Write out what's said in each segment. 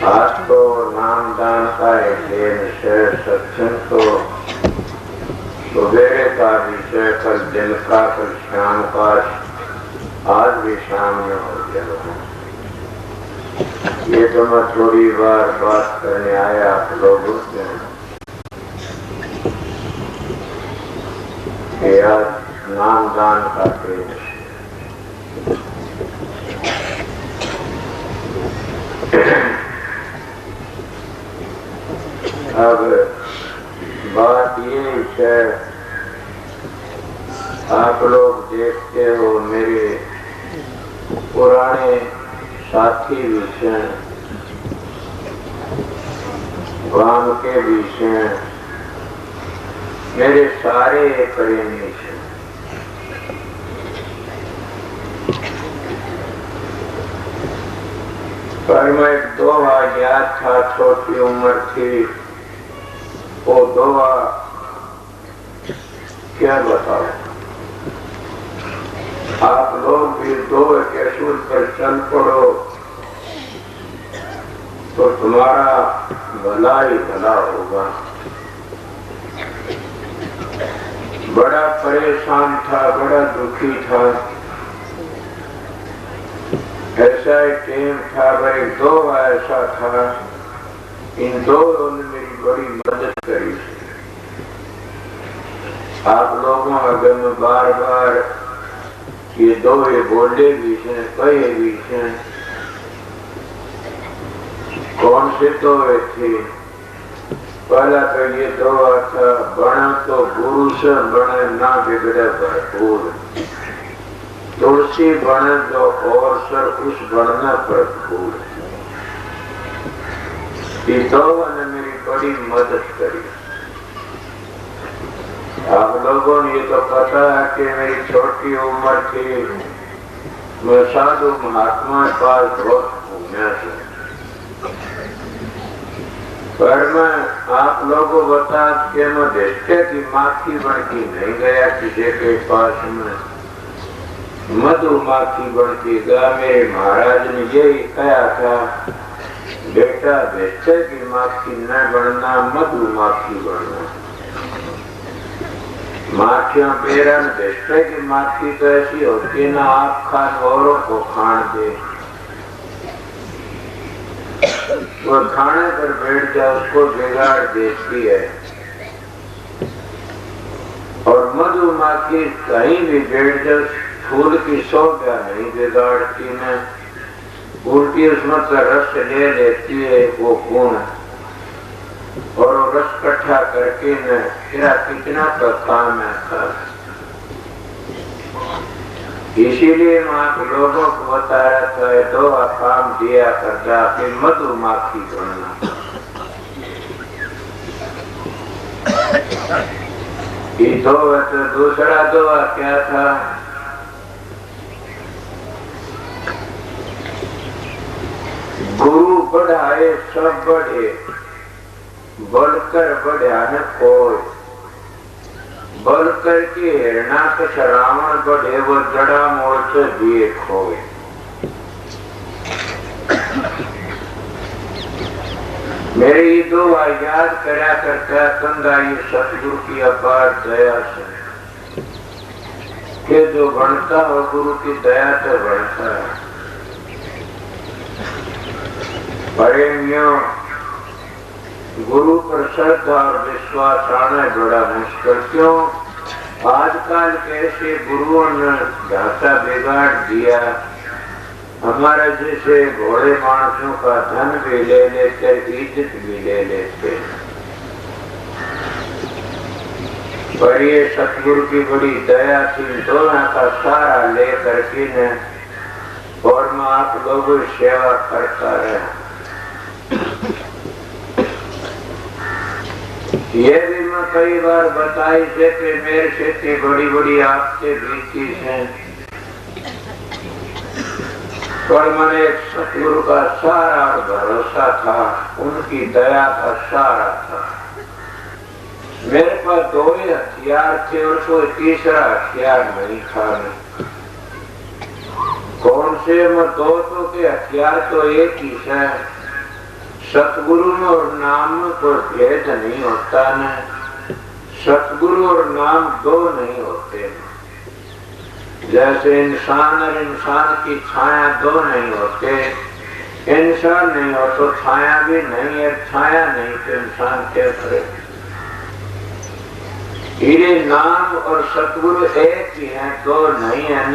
आज तो नामदान का एक विषय, सत्संग तो सुबेरे का विषय, कल दिन का, कल शाम का, आज भी शाम में हो गया। ये तो मैं थोड़ी बार बात करने आया आप लोगों से कि आज नामदान का दिन। अब बात ये है, आप लोग देखते हो मेरे पुराने साथी विषय, गांव के विषय, मेरे सारे प्रेमी विषय। पर मैं एक दोहा याद था, छोटी उम्र थी, वो दोहा क्या बताओ। आप लोग भी दोहे के सूर पर चल पड़ो तो तुम्हारा भला ही भला होगा। बड़ा परेशान था, बड़ा दुखी था, ऐसा एक टाइम था, भाई दो ऐसा था, इन दोनों ने मेरी बड़ी मदद करी। आप लोगों अगर मैं बार बार ये दोहे बोले भी हैं, कहे भी हैं, कौन से दोहे थे? पहला तो ये दोहा था, बना तो गुरु से बने ना बिगड़े भरपूर, तुलसी बने तो और सर उस बनना भरपूर। ये दोहा ने मेरी बड़ी मदद करी। आप लोगों ने ये तो पता है कि मेरी छोटी उम्र थी, मैं साधु महात्मा पास बहुत घूमने से, पर मैं आप लोगों को बता कि मैं रिश्ते की माखी बन के नहीं गया किसी के पास में, मधुमाखी बन के गया। मेरे महाराज ने यही कहा था, बेटा रिश्ते की माखी न बनना, मधुमाखी बनना। माखियां पेरन रिश्ते की माखी तो ऐसी होती ना, आप खान औरों को खान दे, वो खाने पर बैठ जाए उसको बिगाड़ देती है। और मधुमाखी कहीं भी बैठ जाए फूल की शोभा नहीं बिगाड़ती न, उल्टी उसमें का रस ले लेती है वो गुण, और रस इकट्ठा करके न तेरा कितना का काम है। इसीलिए मैं आप लोगों को बता रहा था, दो काम दिया करता कि मधुमाखी बनना। ये दो तो दूसरा दोहा क्या था? गुरु बढ़ाए सब बढ़े, बढ़कर बढ़ा न कोई, बढ़कर के हिरणाकश रावण बढ़े, वो जड़ा मोड़ से दिए खोए। मेरे ये दो याद करा करता कंधा ये सतगुरु की अपार दया से, कि जो बनता हो गुरु की दया से बनता है। प्रेमियों, गुरु पर श्रद्धा और विश्वास आना बड़ा मुश्किल। क्यों? आजकल कैसे गुरुओं ने ढांचा बिगाड़ दिया, हमारे जैसे घोड़े मानसों का धन भी ले लेते, इज्जत भी ले लेते। पर ये सतगुरु की बड़ी दया थी, दोनों का सहारा लेकर के न, और मैं आप लोगों की सेवा करता रहा। ये भी मैं कई बार बताई से कि मेरे से बड़ी बड़ी आपसे बीती है, पर मैंने एक सतगुरु का सहारा और भरोसा था, उनकी दया का सहारा था। मेरे पास दो ही हथियार थे और कोई तीसरा हथियार नहीं था। कौन से? मैं दोस्तों के हथियार तो एक ही है, सतगुरु में और नाम में कोई भेद नहीं होता न। सतगुरु और नाम दो नहीं होते। जैसे इंसान और इंसान की छाया दो नहीं होते। इंसान नहीं हो तो छाया भी नहीं है, छाया नहीं तो इंसान क्या करे। ये नाम और सतगुरु एक ही है, दो नहीं है न।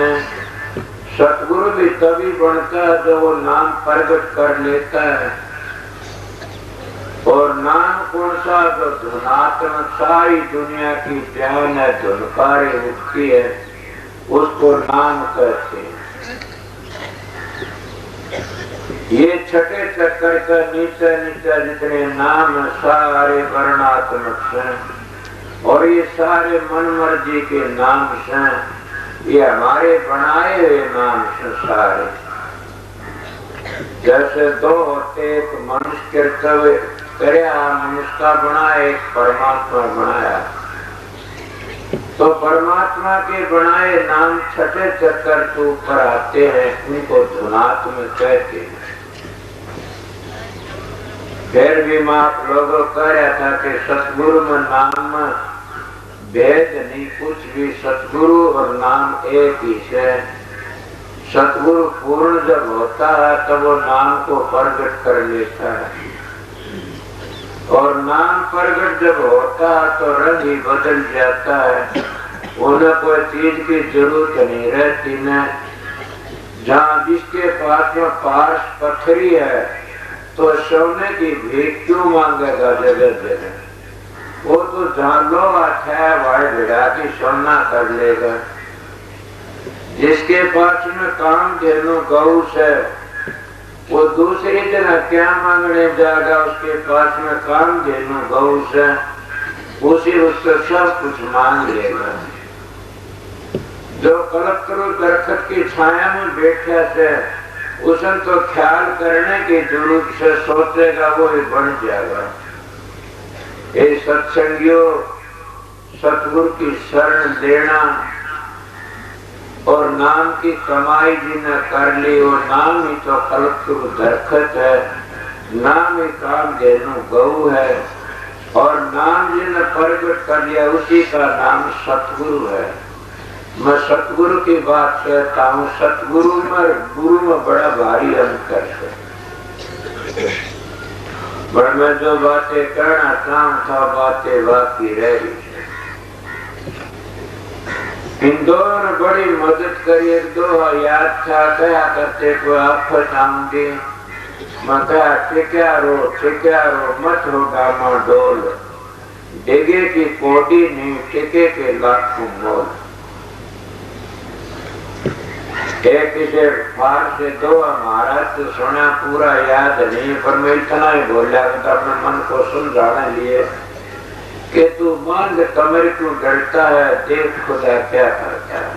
सतगुरु भी तभी बनता है जब वो नाम प्रकट कर लेता है। और नाम कौन सा? जो धुनात्मक सारी दुनिया की ध्यान है, धुनकारी उठती है, उसको नाम कहते हैं। ये छठे चक्कर का नीचे नीचे जितने नाम सारे वर्णात्मक हैं और ये सारे मन मर्जी के नाम हैं। ये हमारे बनाए हुए नाम हैं सारे। जैसे दो होते, एक मनुष्य कर्तव्य करया, मनुष्य का बना, एक परमात्मा बनाया। तो परमात्मा के बनाए नाम छठे चक्कर के ऊपर आते हैं, उनको धुनात्म कहते हैं। फिर भी मैं आप लोगों को कह रहा था कि सतगुरु में नाम भेद नहीं कुछ भी। सतगुरु और नाम एक ही है। सतगुरु पूर्ण जब होता है तब वो नाम को प्रकट कर लेता है और नाम प्रकट जब होता है तो रंग ही बदल जाता है। उन्हें कोई चीज की जरूरत नहीं रहती न। जहाँ जिसके पास में पास पत्थरी है तो सोने की भीख क्यों मांगेगा जगह जगह। वो तो जहाँ लोहा है वह भिड़ा के सोना कर लेगा। जिसके पास में काम धेनु गौ है वो दूसरी जगह क्या मांगने जाएगा। उसके पास में काम धेनु गौ है, उसी उससे सब कुछ मांग लेगा। जो कलपतरू दरख्त की छाया में बैठा है उसे तो ख्याल करने की जरूरत से सोचेगा वो ही बन जाएगा। ये सत्संगियों, सतगुरु की शरण लेना और नाम की कमाई जिन्हें कर ली, वो नाम ही तो कलपतरू दरख्त है, नाम ही काम धेनु गौ है और नाम जिन्हें प्रकट कर लिया उसी का नाम सतगुरु है। मैं सतगुरु की बात कहता हूँ। सतगुरु में गुरु में बड़ा भारी अंतर है। पर मैं जो बातें करना चाहूँ था बातें बाकी रह गई। इन दोनों ने बड़ी मदद करी। एक दो याद था, क्या करते कोई आफत आऊंगी, मैं कहा टिक्या रो मत होगा मां डोल, डिगे की कोडी नहीं टिके के लाखों मोल। एक इसे फार से दो हमारा तो सुना पूरा याद नहीं, पर मैं इतना ही बोला तो अपने मन को समझाने लिए कि तू मांग कमरे क्यों डरता है, देख खुदा क्या करता है।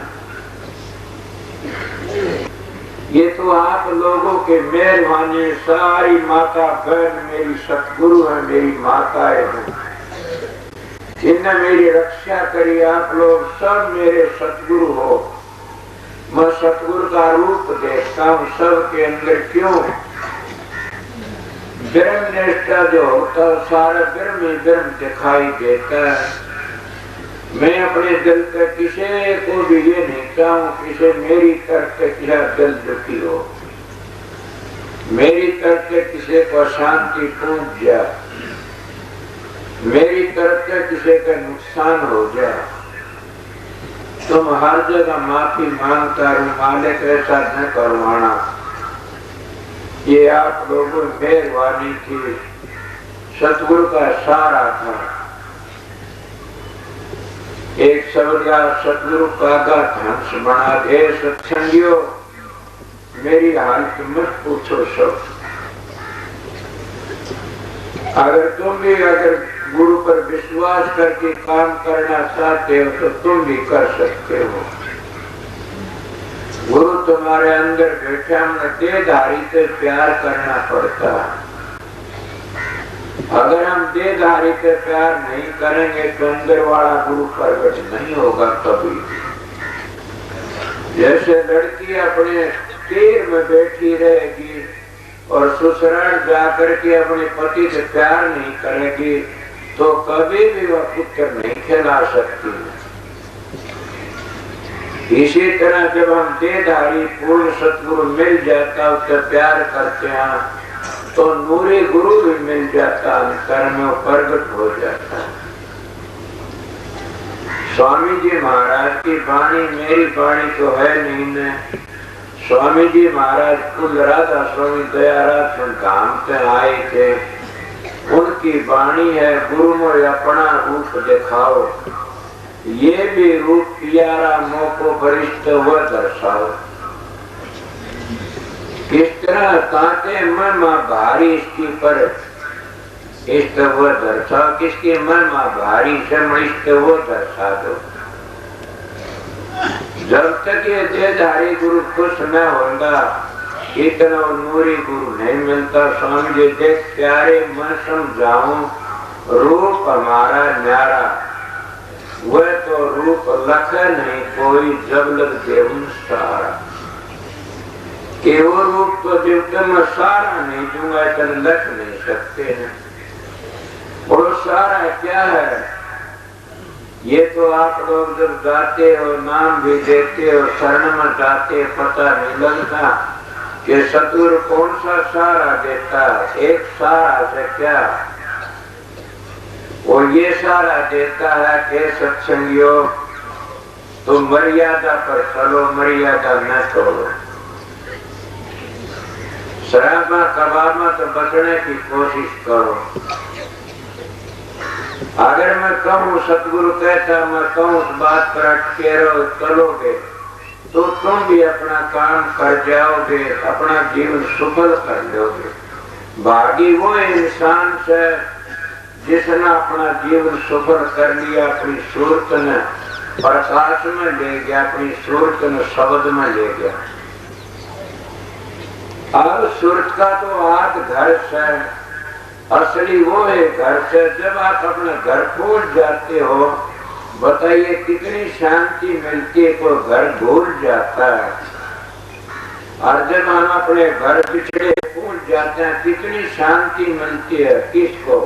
ये तो आप लोगों के मेहरबानी। सारी माता बहन मेरी सतगुरु है, मेरी माताएं हैं, इनने मेरी रक्षा करी। आप लोग सब मेरे सतगुरु हो। मैं सतगुरु का रूप देखता हूँ सबके अंदर। क्यों? ब्रह्म निष्ठा जो होता है सारा ब्रह्म ही ब्रह्म दिखाई देता है। मैं अपने दिल पे किसी को भी ये नहीं चाहूँ किसी मेरी तरफ से किसी दिल दुखी हो, मेरी तरफ से किसी को शांति पहुंच जाए, मेरी तरफ से किसी का नुकसान हो जाए। तुम हर जगह माफी मांगता रहो, मालिक ऐसा न करवाना। ये आप लोगों की मेहरबानी थी, सतगुरु का सहारा था। एक शब्द का सतगुरु का हंस बना दे। सत्संगियों मेरी हालत मत पूछो सब। अगर तुम भी गुरु पर विश्वास करके काम करना चाहते हो तो तुम भी कर सकते हो। गुरु तुम्हारे अंदर बैठा, हमें देहधारी से प्यार करना पड़ता है। अगर हम देहधारी से प्यार नहीं करेंगे तो अंदर वाला गुरु प्रकट नहीं होगा कभी। जैसे लड़की अपने तीर में बैठी रहेगी और ससुराल जाकर के अपने पति से प्यार नहीं करेगी तो कभी भी वह पुत्र नहीं खिला सकती। इसी तरह जब हम देहधारी पूर्ण सतगुरु मिल जाता उससे प्यार करते हैं तो नूरी गुरु भी मिल जाता, अंतर में प्रकट हो जाता। स्वामी जी महाराज की वाणी मेरी वाणी तो है नहीं न। स्वामी जी महाराज कुल राधा स्वामी दयाराज धाम से आए थे, उनकी वाणी है गुरु में अपना रूप दिखाओ, ये भी रूप प्यारा मोको वरिष्ठ व दर्शाओ। किस तरह ताते मन में भारी इसकी पर इष्ट वो दर्शाओ, किसके मन में भारी इष्ट वो दर्शा दो। जब तक ये देहधारी गुरु खुश न होगा इतना नूरी गुरु नहीं मिलता। स्वामी जी देख प्यारे मन समझाऊं रूप हमारा न्यारा, वह तो रूप लख नहीं कोई जब लग देव सारा। कि वो रूप तो जीवन में सारा नहीं दूंगा इतना लख नहीं सकते हैं। और सारा क्या है ये तो आप लोग जब जाते हो नाम भी देते हो शरण में जाते पता नहीं लगता कि सतगुरु कौन सा सारा देता। एक सारा से क्या वो ये सारा देता है कि सत्संगियों तो मर्यादा पर चलो, मर्यादा न तोड़ो। शराबा कबाबा तो बचने की कोशिश करो। अगर मैं कहूँ सतगुरु कहता मैं कहूँ उस बात पर अटके रहो चलोगे तो तुम भी अपना काम कर जाओगे, अपना जीवन सफल कर लोगे। भागी वो इंसान से जिसने अपना जीवन सफल कर लिया, अपनी सूरत ने प्रकाश में ले गया, अपनी सूरत ने शब्द में ले गया। अब सूरत का तो आध घर से असली वो है घर से। जब आप अपने घर पहुंच जाते हो बताइए कितनी शांति मिलती है, कोई घर भूल जाता है। और जब हम अपने घर पिछड़े पहुंच जाते हैं कितनी शांति मिलती है। किसको?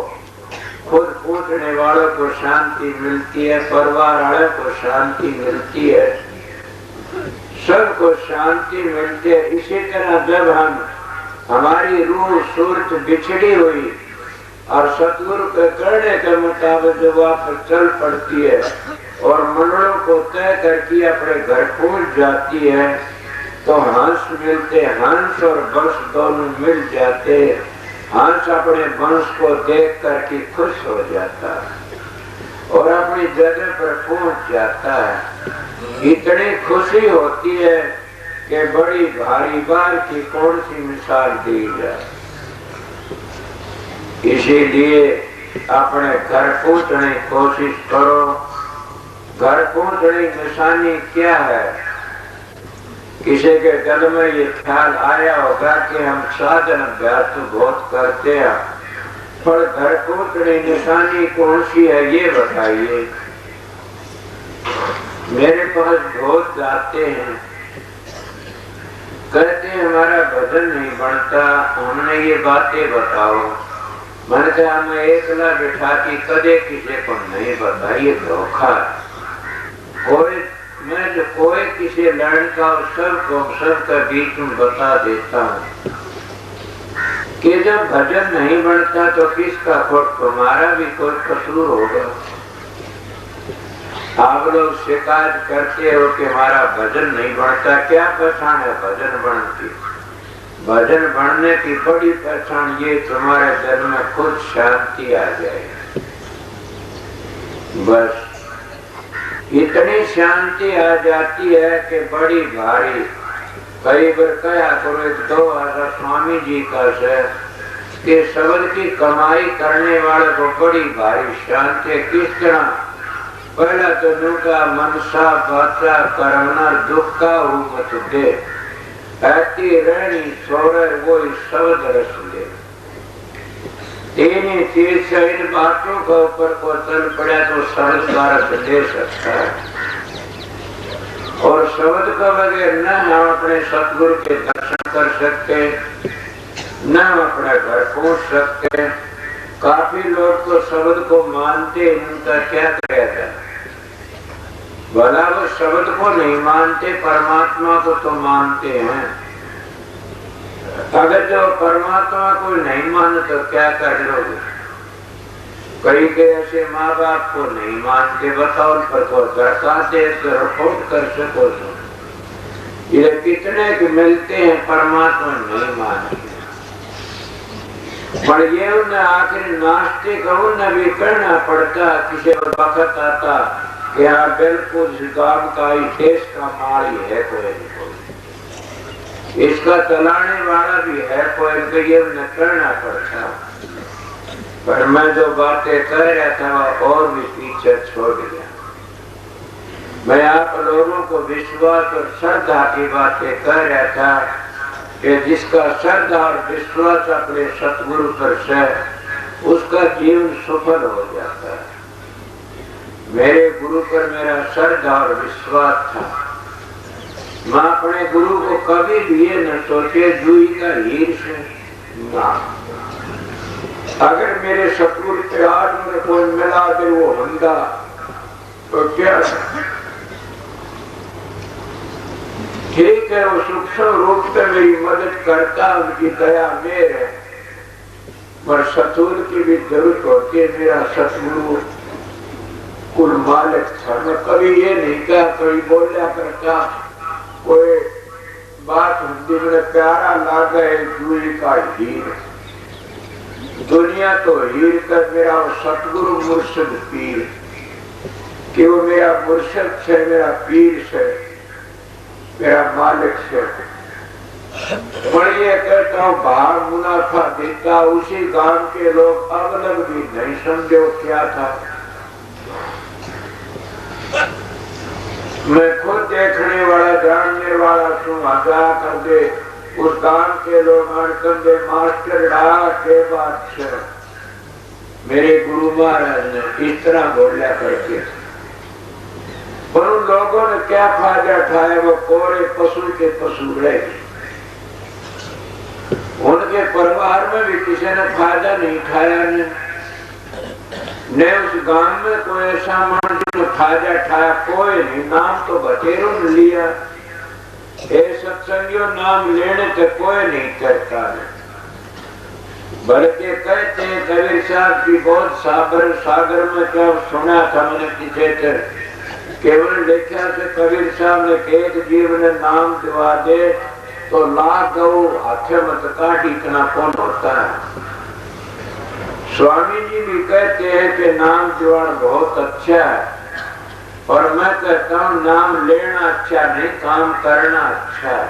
खुद पूछने वालों को शांति मिलती है, परिवार वालों को शांति मिलती है, सबको शांति मिलती है। इसी तरह जब हम हमारी रूह सूरत बिछड़ी हुई और सतगुरु के कहने के मुताबिक जब वापस चल पड़ती है और मंडलों को तय करके अपने घर पहुंच जाती है तो हंस मिलते, हंस और वंश दोनों मिल जाते। हंस अपने वंश को देख करके खुश हो जाता है और अपनी जगह पर पहुंच जाता है। इतनी खुशी होती है कि बड़ी भारी बार की कौन सी मिसाल दी जाए। इसीलिए अपने घर पहुंचने की कोशिश करो। घर पहुंचने की निशानी क्या है? किसी के दिल में ये ख्याल आया होगा कि हम साधन अभ्यास तो बहुत करते हैं, पर घर पहुंचने की निशानी कौन सी है ये बताइए। मेरे पास बहुत जाते हैं, कहते हैं हमारा भजन नहीं बनता, हमने ये बातें बताओ। मैंने कहा मैं एकला बिठा के कदे किसी को नहीं बताइए, धोखा। कोई मैं जो कोई किसी लड़का और सबके बीच में बता देता हूँ कि जब भजन नहीं बनता तो किसका खोट, तुम्हारा भी कोई कसूर होगा। आप लोग शिकायत करते हो कि हमारा भजन नहीं बनता, क्या पहचान है भजन बनती? भजन बनने की बड़ी पहचान ये तुम्हारे दिल में खुद शांति आ जाए। बस इतनी शांति आ जाती है कि बड़ी भारी। कई बार कहा करो एक 2000 स्वामी जी का से कि शब्द की कमाई करने वाले को बड़ी भारी शांति। किस तरह? पहला तो नुका मनसा बाचा करना दुख का मत दे, ऐसी रहनी छोड़े वो शब्द रस ले। तीन चीज से इन बातों के ऊपर को चल पड़ा तो शब्द का रस ले सकता है। और शब्द का बगैर न हम अपने सतगुरु के दर्शन कर सकते, न अपने घर पहुंच सकते। काफी लोग तो शब्द को मानते, उनका क्या कहता है, भला वो शब्द को नहीं मानते, परमात्मा को तो मानते हैं। अगर जो परमात्मा को नहीं माने तो क्या कर लोगे? कई के ऐसे माँ बाप को नहीं मानते, बताओ उन पर को दर्शाते तो रिपोर्ट कर सको तो ये कितने के मिलते हैं परमात्मा नहीं मानते। पर ये उन्हें आखिर नास्तिक उन्हें भी करना पड़ता। किसी वक्त आता कि हाँ बिल्कुल गांव का ही देश का माल ही है, कोई इसका चलाने वाला भी है कोई, तो ये उन्हें करना पड़ता। पर मैं जो बातें कह रहा था और भी पीछे छोड़ गया। मैं आप लोगों को विश्वास और श्रद्धा की बातें कह रहा था कि जिसका श्रद्धा और विश्वास अपने सतगुरु पर से, उसका जीवन सफल हो जाता है। मेरे गुरु पर मेरा श्रद्धा और विश्वास था। मैं अपने गुरु को कभी भी ये न सोचे जुई का हीर से ना। अगर मेरे सतगुरु के हाथ में कोई मिला दे वो बंदा तो क्या ठीक है, वो सूक्ष्म रूप से मेरी मदद करता, उनकी दया मेर है। पर सतगुरु की भी जरूरत होती है। मेरा सतगुरु कुल मालिक था। मैं कभी ये नहीं कहा, कभी बोला करता कोई बात हिंदी में प्यारा लागा है जुई का हीर। दुनिया तो हीर कर मेरा सतगुरु मुर्शिद पीर, कि वो मेरा मुर्शिद से, मेरा पीर से, मेरा मालिक से। पर ये कहता हूँ बाहर मुनाफा देता, उसी गांव के लोग अब अलग भी नहीं समझे क्या था। मैं खुद देखने वाला, जानने वाला तू मजा कर दे। उस गांव के लोग अड़कंदे मास्टर डाल के बात से मेरे गुरु महाराज ने इस तरह बोलिया करके। पर उन लोगों ने क्या फायदा उठाया? वो कोरे पशु के पशु रहे। उनके परिवार में भी किसी ने फायदा नहीं उठाया। ने उस गांव में कोई ऐसा मान जो फायदा उठाया कोई नहीं। नाम तो बतेरों ने लिया, सत्संगियों नाम लेने तक कोई नहीं करता है। बल्कि कहते हैं कबीर साहब की बहुत सागर में क्या सुना था मैंने किसी से, केवल लेखा से कबीर साहब ने एक जीव ने नाम दिवा दे तो लाख गौ हाथे मत काट इतना कौन होता है। स्वामी जी भी कहते हैं कि नाम दिवान बहुत अच्छा है, और मैं कहता हूँ नाम लेना अच्छा नहीं, काम करना अच्छा है।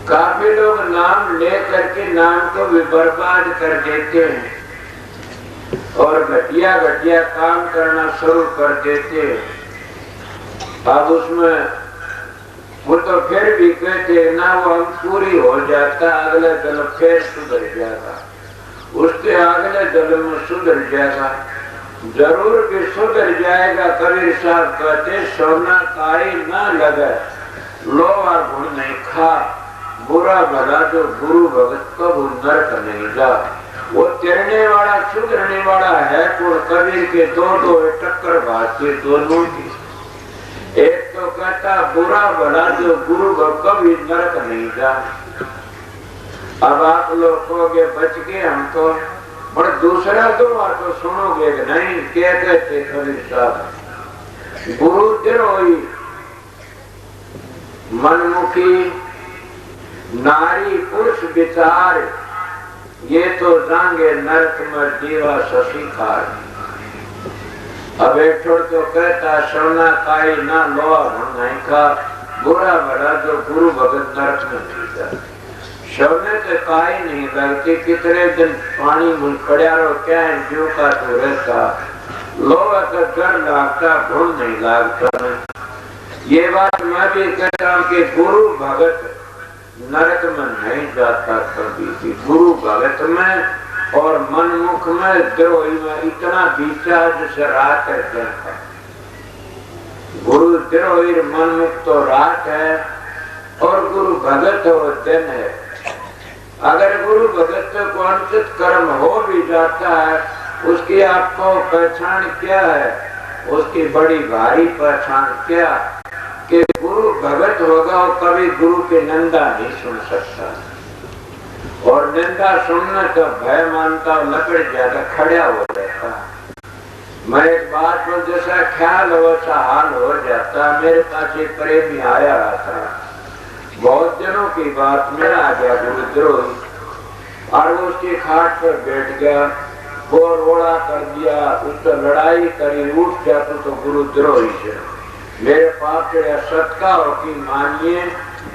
काफी लोग नाम ले करके नाम को भी बर्बाद कर देते हैं और घटिया घटिया काम करना शुरू कर देते हैं। अब उसमें वो तो फिर भी कहते ना वो हम पूरी हो जाता, अगले जन्म फिर सुधर जाएगा, उसके अगले जन्म में सुधर जाएगा, जरूर भी सुधर जाएगा। कबीर साहब कहते सोना काई ना लगे, लोहा गुण नहीं खा, बुरा भला जो गुरु भगत कबू नरक नहीं जा। वो तेरने वाला सुधरने वाला है। और कबीर के दो टक्कर भाषे दोनों की। एक तो कहता बुरा भला जो गुरु भगत कभी नरक नहीं जा। अब आप लोग कहोगे बच गए हम तो, पर दूसरा तो बात तो सुनोगे नहीं। क्या कहते कबीर साहब, गुरु द्रोही मनमुखी नारी पुरुष विचार, ये तो जाएंगे नरक में दीवा शशिकार। अब बैठो तो कहता सोना काई ना लोहा नहीं खा, बुरा भला जो गुरु भगत नरक में नहीं जा। सोने से काई नहीं लगती, कितने दिन पानी में खड़ा रहो क्या है जो का तो रहता, लोहा का डर लागता, भूल नहीं लागता। ये बात मैं भी कहता हूँ कि गुरु भगत नरक में नहीं जाता कभी भी। गुरु भगत में और मनमुख में द्रोही में इतना विचार जैसे रात है दिन है। गुरु द्रोही मनमुख तो रात है और गुरु भगत और दिन है। अगर गुरु भगत को अनुचित कर्म हो भी जाता है, उसकी आपको पहचान क्या है? उसकी बड़ी भारी पहचान क्या कि गुरु भगत होगा और कभी गुरु की निंदा नहीं सुन सकता, और निंदा सुनने का भय मानता और लकड़ ज्यादा खड़ा हो जाता। मैं एक बात पर जैसा ख्याल हो वैसा हाल हो जाता। मेरे पास एक प्रेमी आया था, बहुत दिनों की बात में आ गया गुरुद्रोही, और वो उसकी खाट पर बैठ गया, वो रोड़ा कर दिया, उससे लड़ाई करी, उठ जाता तो गुरुद्रोही से मेरे पास सत्का होती। मानिए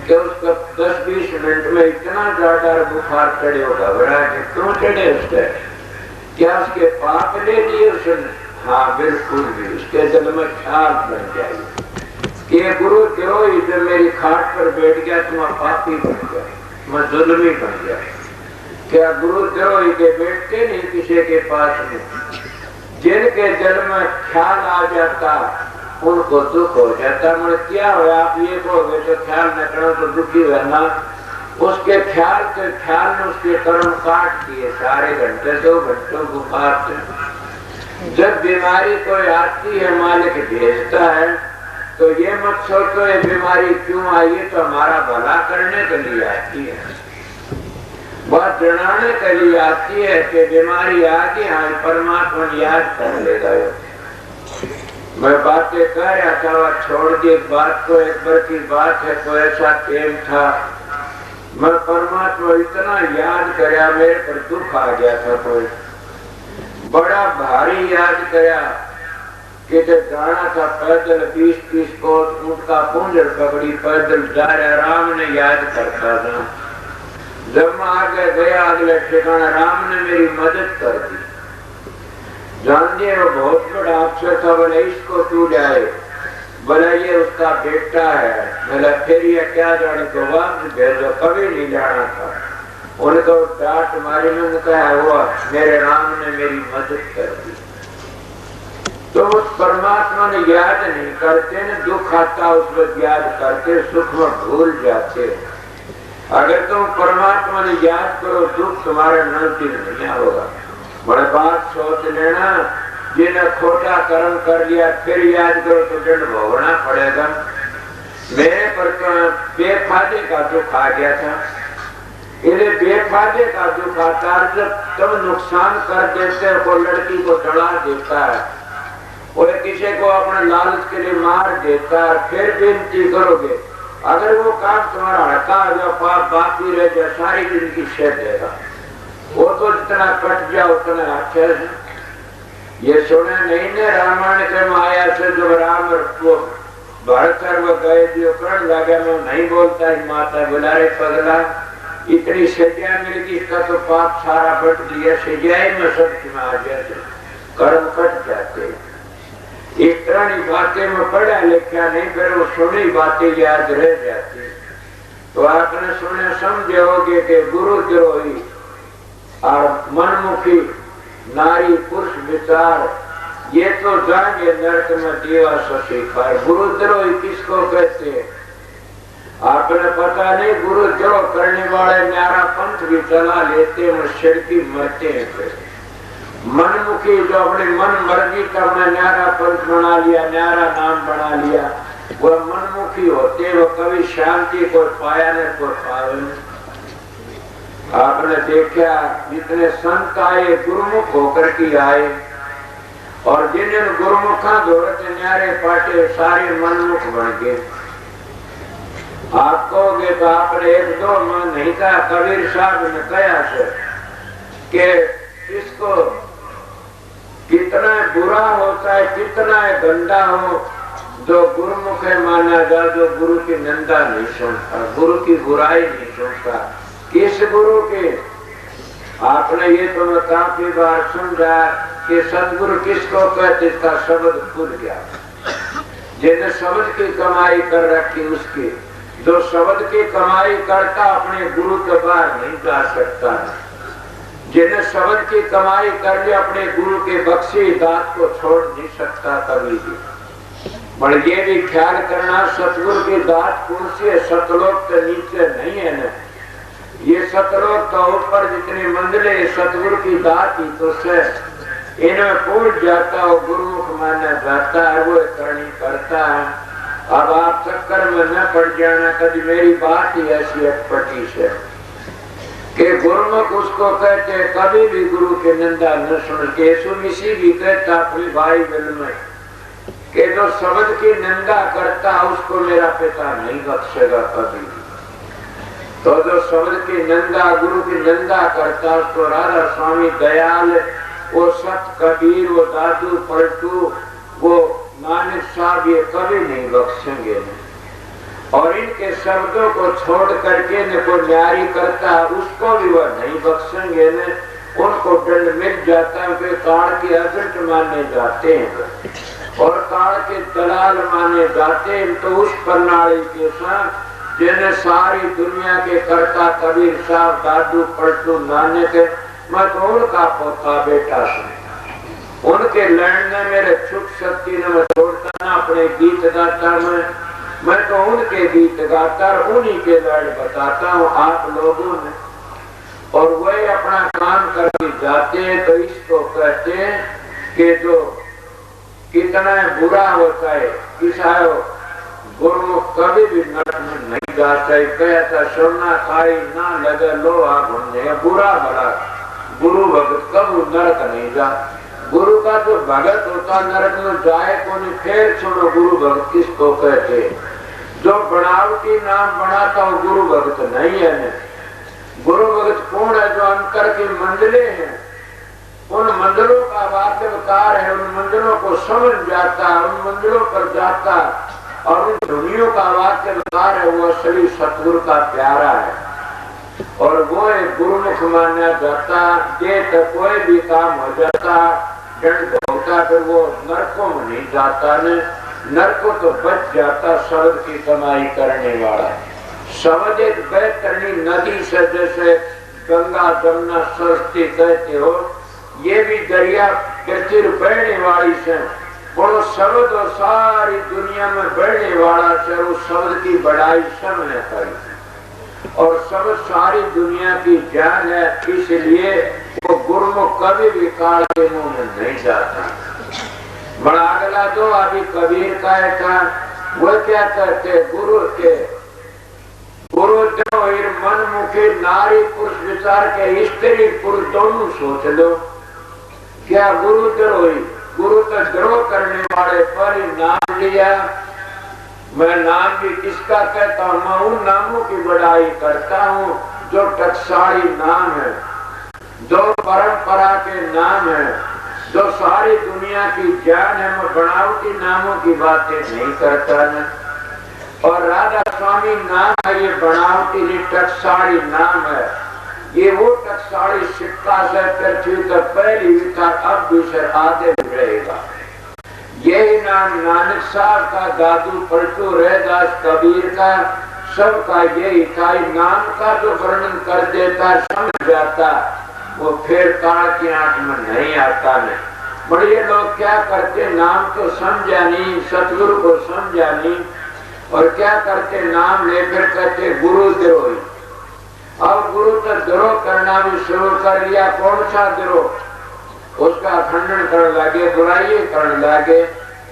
कि उसका 10-20 मिनट में इतना ज्यादा बुखार चढ़े, हो घबरा के क्यों चढ़े उसके? क्या उसके पाप ले लिए उसने? हाँ बिल्कुल भी। उसके दिल में ख्याल बन जाए कि गुरुद्रोही जो मेरी खाट पर बैठ गया तो मैं पापी बन गया, मैं जुल्मी बन गया। क्या गुरुद्रोही के बैठते नहीं किसी के पास में? जिनके दिल में ख्याल आ जाता उनको दुख हो जाता। मुझे क्या हो, आप ये कहोगे तो ख्याल न करो तो दुखी है ना। उसके ख्याल के ख्याल में उसके कर्म काट दिए सारे, घंटे 2 घंटों बुखार से। जब बीमारी कोई आती है, मालिक भेजता है, तो ये मत सोचो ये बीमारी क्यों आई है, तो हमारा भला करने के लिए आती है, बात जनाने के लिए आती है कि बीमारी आ गई, हाँ परमात्मा याद कर लेगा। मैं बातें कह रहा था, वह छोड़ दी बात को। एक बार की बात है, कोई ऐसा टेम था, मैं परमात्मा इतना याद कराया, मेरे पर दुख आ गया था, कोई बड़ा भारी याद कराया कि जाना था पैदल 20-30 कोस ऊंट का पूंजर पकड़ी पैदल जा रहा, राम ने याद करता था। जब मैं आगे गया अगले ठिकाना, राम ने मेरी मदद कर दी। जानते वो बहुत बड़ा अफसर था, बोले इसको तू जाए, बोले ये उसका बेटा है। बोला फिर ये क्या जाने को वापस भेजो, कभी नहीं जाना था। उनको डांट मारी, मैंने कहा वो मेरे राम ने मेरी मदद कर दी। तो उस परमात्मा ने याद नहीं करते न, दुख आता उस वक्त याद करते, सुख में भूल जाते। अगर तुम परमात्मा ने याद करो, दुख तुम्हारे नजदीक नहीं होगा। बड़े बात सोच लेना, जिन्हें खोटा कर्म कर लिया फिर याद करो तो दंड भोगना पड़ेगा। मेरे पर तो बेफायदे का दुख आ गया था। इन्हें बेफायदे का दुख आता है जब तुम नुकसान कर देते हो, कोई लड़की को डरा देता है, कोई किसी को अपने लालच के लिए मार देता है, फिर विनती करोगे, अगर वो काम तुम्हारा हटा जो पाप बाकी रह जाए, सारी जिंदगी शेर देगा। वो तो जितना कट जाए उतना अच्छे है। ये सुने नहीं ने रामायण के माया से, जो राम को भरत वो गए जो करण लगे, मैं नहीं बोलता ही माता बोला रे पगला, इतनी सजा मिलेगी, इसका तो पाप सारा बट दिया, सजाई में सब आ जाते, कर्म कट जाते। इस तरह की बातें में पढ़ा लिखा नहीं, फिर वो सुनी बातें याद रह जाती। तो आपने सुने समझे होगे कि गुरुद्रोही और मनमुखी नारी पुरुष विचार, ये तो जाएंगे नरक में देवा ससीखा। गुरुद्रोही किसको कहते हैं? आपने पता नहीं, गुरुद्रोह करने वाले न्यारा पंथ भी चला लेते हैं, शिरकी मरते हैं। मनमुखी जो अपनी मन मर्जी का अपना न्यारा पंथ बना लिया, न्यारा नाम बना लिया, वह मनमुखी होते, वो कभी शांति को पाया नहीं, कोई पाया नहीं। आपने देखा जितने संत आए गुरुमुख होकर के आए, और जिन्हें गुरुमुखा दौड़ते न्यारे पाटे सारे मनमुख बन गए। आप कहोगे तो आपने 1-2 में नहीं कहा, कबीर साहब ने कहा से कि इसको कितना बुरा होता है, कितना गंदा हो जो गुरुमुख माना जा, जो गुरु की निंदा नहीं सुनता, गुरु की बुराई नहीं सुनता। किस गुरु के? आपने ये तो मैं काफी बार समझा कि सदगुरु किसको कहते, इसका शब्द भूल गया। जिन्हें शब्द की कमाई कर रखी, उसकी जो शब्द की कमाई करता अपने गुरु के बाहर नहीं जा सकता। जिन्हें शब्द की कमाई कर लिया, अपने गुरु के बख्शी दात को छोड़ नहीं सकता कभी भी। पर ये भी ख्याल करना, सतगुरु की दात कुर्सी है, सतलोक के नीचे नहीं है न। ये सतलोक तो ऊपर जितने मंजिले सतगुरु की दात ही तो से इन्हें पूछ जाता हो, गुरुमुख माना जाता है, वो करनी करता है। अब आप चक्कर में न पड़ जाना, कभी मेरी बात ही ऐसी अटपटी से कि गुरुमुख उसको कहते कभी भी गुरु के निंदा न सुन के। यीशु मसीह भी कहता अपनी भाई बिल में कि जो शब्द की निंदा करता उसको मेरा पिता नहीं बख्शेगा कभी। तो जो शब्द की निंदा, गुरु की निंदा करता उसको राधा स्वामी दयाल, वो सत कबीर, वो दादू पलटू, वो नानक साहब ये कभी नहीं बख्शेंगे। और इनके शब्दों को छोड़ करके न को न्यारी करता उसको भी वह नहीं बख्शेंगे न। उनको दंड मिल जाता है कि काल के एजेंट माने जाते हैं और काल के दलाल माने जाते हैं। तो उस प्रणाली के साथ जिन्हें सारी दुनिया के कर्ता कबीर साहब, दादू पलटू, नानक, मैं तो उनका पोता बेटा सुन, उनके लड़ने मेरे सुख शक्ति ने मैं छोड़ता ना अपने गीत गाता मैं तो उनके गीत गाता और उन्हीं के लड़ बताता हूँ आप लोगों ने। और वही अपना काम करके जाते हैं। तो इसको कहते हैं कि जो कितना बुरा होता है किसा गुरु कभी भी नरक में नहीं जाता है। कहता सोना खाई ना लगे लोहा भुनने, बुरा भला गुरु भगत कब नरक नहीं जा। गुरु का जो भगत होता नरक में जाए को नहीं। फिर सुनो गुरु भगत किसको कहते, जो बनावटी नाम बनाता हो गुरु भगत नहीं है। गुरु भगत कौन है, जो अंतर की मंजिलें हैं, उन मंजिलों का वाक्यकार है, उन मंजिलों को समझ जाता, उन मंजिलों पर जाता और उन ध्वनियों का वाक्यकार है, वो असली सतगुरु का प्यारा है। और वो एक गुरुमुख माना जाता, ये तो कोई भी काम हो जाता, दंड होता, फिर वो नरकों में नहीं जाता न, नरकों तो बच जाता शब्द की कमाई करने वाला। शब्द एक बैतरणी नदी से, जैसे गंगा जमुना सरस्वती कहते हो, ये भी दरिया पृथ्वी बहने वाली से, वो शब्द और सारी दुनिया में बढ़ने वाला से, उस शब्द की बढ़ाई सबने करी और शब्द सारी दुनिया की जान है। इसलिए वो गुरुमुख कभी भी काल के मुंह में नहीं जाता। बड़ा अगला तो अभी कबीर का था, वो क्या कहते गुरु के गुरु द्रोही मन मुखी नारी पुरुष विचार के स्त्री पुरुष दोनों सोच लो। क्या गुरु द्रोही, गुरु तो द्रोह करने वाले पर नाम लिया। मैं नाम भी किसका कहता हूँ, मैं उन नामों की बड़ाई करता हूँ जो टकसाली नाम है, जो परंपरा के नाम है, जो सारी दुनिया की जान है। मैं बनावटी नामों की बातें नहीं करता न। और राधा स्वामी नाम है, ये बनावटी टकसाली नाम है। ये वो टकसाली सिक्का से पृथ्वी का पहली भी था, अब भी सर आगे भी रहेगा। यही नाम नानक साहब का, दादू पलटू, रैदास, कबीर का, सबका यही था। नाम का जो वर्णन कर देता समझ जाता, वो फिर काल की आंख में नहीं आता नहीं। बड़े लोग क्या करते, नाम तो समझा नहीं, सतगुरु को समझा नहीं, और क्या करते नाम लेकर कहते गुरु द्रोही। अब गुरु तो द्रोह करना भी शुरू कर लिया। कौन सा द्रोह, उसका खंडन करने लगे, बुराई करने लगे।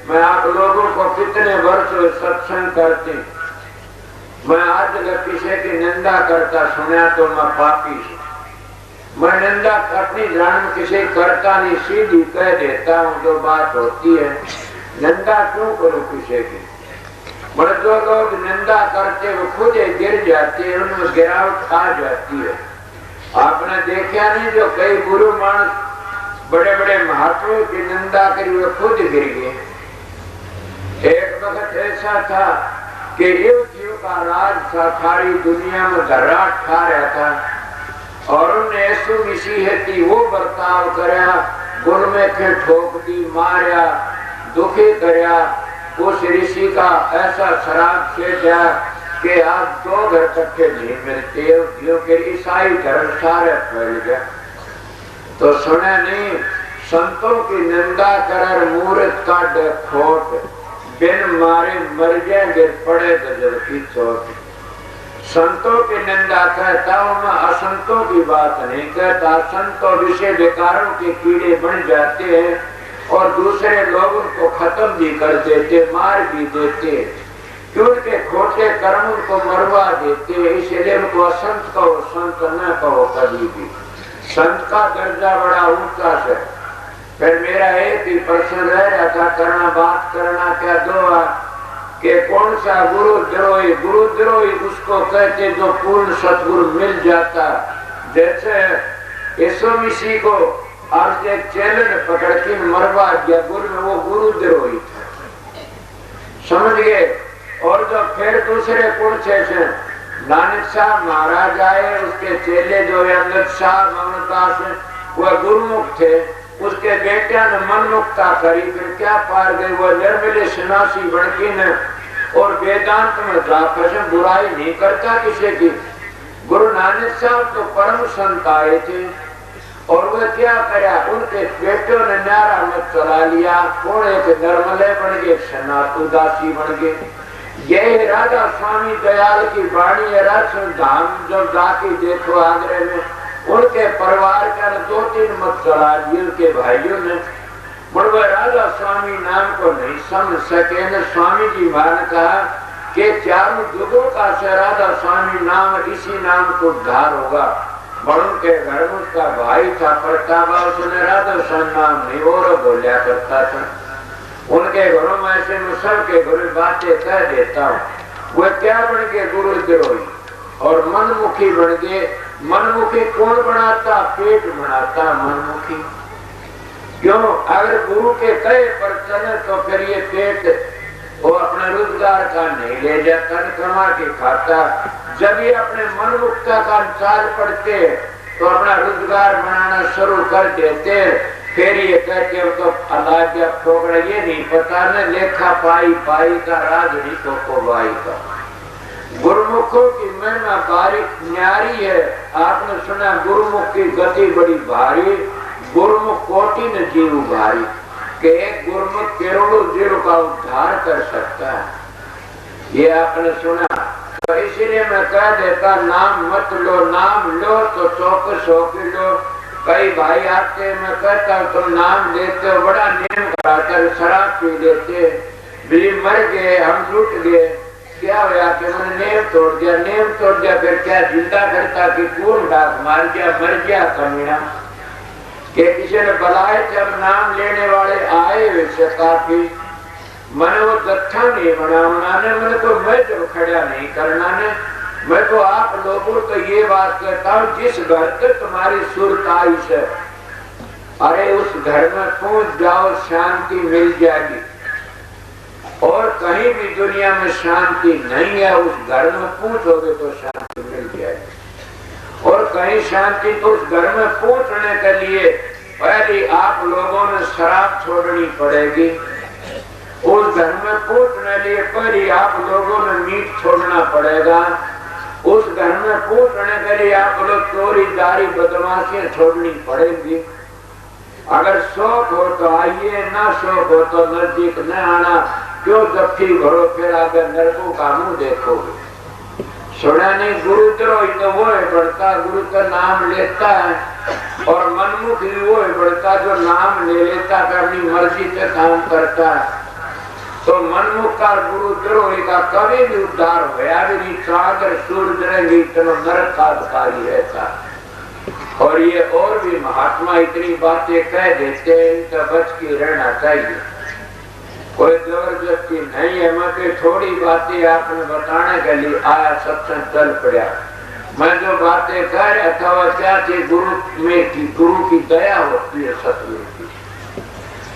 मैं आप लोगों को कितने वर्ष सत्संग करती, मैं आज अगर किसी की निंदा करता सुना तो मैं पापी हूँ। मैं निंदा अपनी जान में किसी करता नहीं, सीधी कह देता हूँ जो बात होती है। निंदा क्यों करूँ किसी की। बड़े जो लोग निंदा करते वो खुद ही गिर जाते हैं, उनमें गिरावट आ जाती है। आपने देखा नहीं, जो कई गुरु मानस बड़े बड़े महात्माओं की निंदा करी वो खुद गिर गए। एक वक्त ऐसा था कि युग का राज था, सारी दुनिया में धर्राट खा रहा था और उन्हें यीशु मसीह की वो बर्ताव करया, गुरु में के ठोक दी, मारिया, दुखी करया। उस ऋषि का ऐसा शराब से दिया कि आज 2 घर इकट्ठे नहीं मिलते, क्योंकि ईसाई धर्म सारे फैल गया। तो सुना नहीं, संतों की निंदा कर मूर्त का खोट, बिन मारे मर जाएंगे पड़े गजब की चोट। संतों की निंदा कहता हूं मैं, असंतों की बात नहीं कहता। संतों विषय विकारों के कीड़े बन जाते हैं और दूसरे लोग उनको खत्म भी कर देते, मार भी देते, क्योंकि खोटे कर्म उनको मरवा देते। इसलिए उनको असंत कहो, संत न कहो कभी भी। संत का दर्जा बड़ा ऊंचा है। फिर मेरा एक ही प्रश्न रह रहा था, करना बात करना क्या दो कि कौन सा गुरुद्रोही? गुरुद्रोही उसको कहते जो पूर्ण सतगुरु मिल जाता। जैसे यीशु मसीह को आज एक चेले ने पकड़ के मरवा दिया गुरु में, वो गुरुद्रोही था, समझ गए। और जो फिर दूसरे कौन से नानक साहब महाराज आए, उसके चेले जो अमृत साहब मोहनदास वह गुरुमुख थे, उसके बेटिया ने मनमुक्ता करी, फिर क्या पार गई, वो निर्मले सन्यासी बन के न और वेदांत में जाकर बुराई नहीं करता किसी की। गुरु नानक साहब तो परम संत आए थे और वह क्या करा, उनके बेटों ने नारा मत चला लिया, कौन एक निर्मले बन गए, सनातु दासी बन गए। ये राधा स्वामी दयाल की वाणी है। धाम जब जाके देखो आगरे में, उनके परिवार का 2-3 मत चला दिए उनके भाइयों ने। बड़े राधा स्वामी नाम को नहीं समझ सके न। स्वामी जी महाराज कहा कि चारों युगों का से राधा स्वामी नाम, इसी नाम को उद्धार होगा। बड़ों के घर में उसका भाई था प्रताप, उसने राधा स्वामी नाम नहीं और बोलिया करता था। उनके घरों में ऐसे मैं सबके घरों बातें कह देता हूँ। वो क्या बन गए, गुरुद्रोही और मनमुखी बन गए। मनमुखी कौन बनाता? पेट बनाता मनमुखी। क्यों? अगर गुरु के कहे पर चले तो फिर ये पेट वो अपने रोजगार का नहीं ले जाता, कमा के खाता। जब ये अपने मनमुक्ता का चाल पड़ते तो अपना रोजगार बनाना शुरू कर देते। फिर ये कहते हो तो अलाज्ञा ठोकरा, ये नहीं पता न लेखा पाई पाई का, राजनीतों को बाई का। गुरुमुखों की महिमा बारीक न्यारी है। आपने सुना गुरुमुख की गति बड़ी भारी, गुरुमुख कोटि न जीव भारी, कि एक गुरुमुख करोड़ों जीव का उद्धार कर सकता है। ये आपने सुना। तो इसीलिए मैं कह देता, नाम मत लो, नाम लो तो चौकस होके लो। कई भाई आते, मैं कहता हूँ तुम नाम लेते हो, बड़ा नियम कराकर शराब पी लेते, भी मर गए, हम लूट गए, क्या हुआ कि मैंने नेम तोड़ दिया। नेम तोड़ दिया फिर क्या जिंदा करता कि कौन डाक मार गया, मर गया कमीना। कि किसी ने बुलाए, जब नाम लेने वाले आए वैसे काफी, मैंने वो जत्था नहीं बना उन्होंने, मैंने तो मैं जब खड़ा नहीं करना ने। मैं तो आप लोगों तो ये बात कहता हूँ, जिस घर तक तुम्हारी सुरत आई है, अरे उस घर में पहुंच जाओ, शांति मिल जाएगी। और कहीं भी दुनिया में शांति नहीं है, उस घर में पहुंचोगे तो शांति मिल जाएगी। और कहीं शांति तो उस घर में पहुंचने के लिए पहले आप लोगों ने शराब छोड़नी पड़ेगी। उस घर में पहुंचने लिए पहले आप लोगों ने मीट छोड़ना पड़ेगा। उस घर में पहुंचने के लिए आप लोग चोरी दारी बदमाशियां छोड़नी पड़ेगी। अगर शौक हो तो आइए, ना शौक हो तो नजदीक न आना। क्यों जबकि घरों फिर आगे नरकों का मुंह देखोगे। सुना नहीं, गुरुद्रोही तो वो है बढ़ता गुरु का नाम लेता है, और मनमुख वो है बढ़ता जो नाम ले लेता है, अपनी मर्जी से काम करता है। तो मनमुख का गुरुद्रोही का कभी भी उद्धार होया भी नहीं। सागर सूर्य रहेंगे इतना नरक का अधिकारी रहता। और ये और भी महात्मा इतनी बातें कह देते हैं, इनका बच के रहना चाहिए। कोई जबरदस्ती नहीं है। मैं थोड़ी बातें आपने बताने के लिए आया, सत्संग चल पड़ा। मैं जो बातें कह रहा था वह क्या थी, गुरु में की, गुरु की दया होती है सतगुरु की।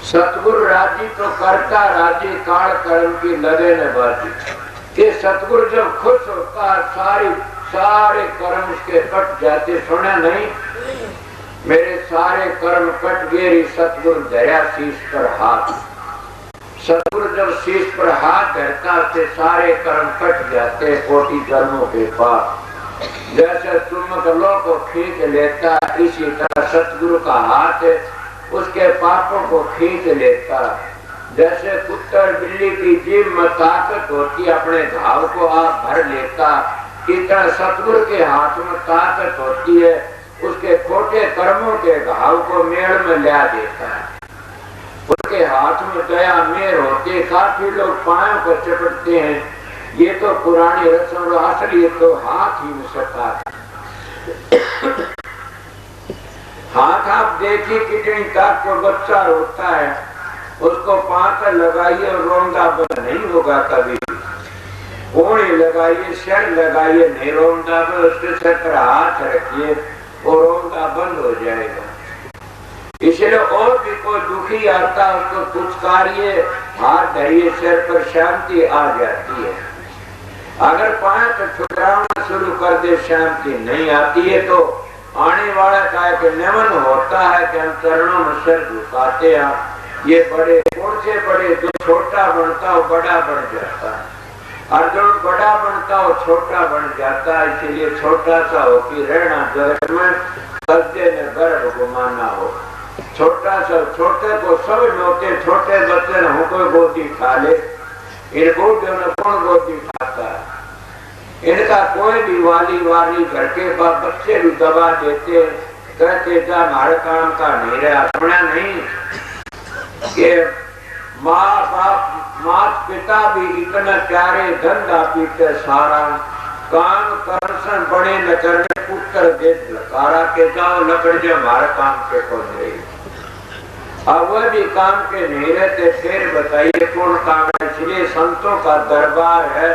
सतगुरु राजी तो करता, राजी काल कर्म की लगे न बाजी। कि सतगुरु जब खुश होता सारे कर्म उसके कट जाते। सुना नहीं, मेरे सारे कर्म कट गए, सतगुरु धरा शीश पर हाथ। सतगुरु जब शीश पर हाथ धरता से सारे कर्म कट जाते कोटि कर्मों के पास। जैसे चुम्बक लोह को खींच लेता, इसी तरह सतगुरु का हाथ उसके पापों को खींच लेता। जैसे कुत्ता बिल्ली की जीभ में ताकत होती, अपने घाव को आप भर लेता, इतना सतगुरु के हाथ में ताकत होती है, उसके खोटे कर्मों के घाव को मेड़ में ला देता है। उसके हाथ में दया मेर होती, काफी लोग पायों को चपटते हैं, ये तो पुरानी रस्म, असली तो हाथ ही में सता है। हाथ आप देखिए कितनी ताकत, बच्चा रोता है उसको पाकर लगाइए और रोंदा बंद नहीं होगा कभी। कोड़ी लगाइए, सिर लगाइए, नहीं रोंदा बंद, उसके सर पर हाथ रखिए और रोंदा बंद हो जाएगा। इसलिए और भी कोई दुखी आता है उसको पुचकारिए, हाथ धरिए, सिर पर शांति आ जाती है। अगर पाए तो ठुकराना शुरू कर दे, शांति नहीं आती है तो आने वाला का एक नियमन होता है कि हम चरणों में सिर झुकाते हैं। ये बड़े कौन से बड़े, जो छोटा बनता हो बड़ा बन जाता है, और जो बड़ा बनता हो छोटा बन जाता है। इसलिए छोटा सा हो कि रहना जगत में, सज्जे ने गर्भ गुमाना हो। छोटा सा, छोटे को सब नोते, छोटे बच्चे ने कोई गोदी खा ले, इन गोदियों ने कौन गोदी खाता है? इनका कोई भी वाली वाली घर के बच्चे भी दबा देते, कहते जा हमारे काम का नहीं रहा। अपना नहीं कि माँ बाप, माता पिता भी इतना प्यारे, धंधा पीते सारा, काम करसन बड़े न करने, पुत्र दे लकारा के जाओ लकड़ जो हमारे काम के कौन रही। अब वह भी काम के नहीं रहते, फिर बताइए कौन काम है? इसलिए संतों का दरबार है,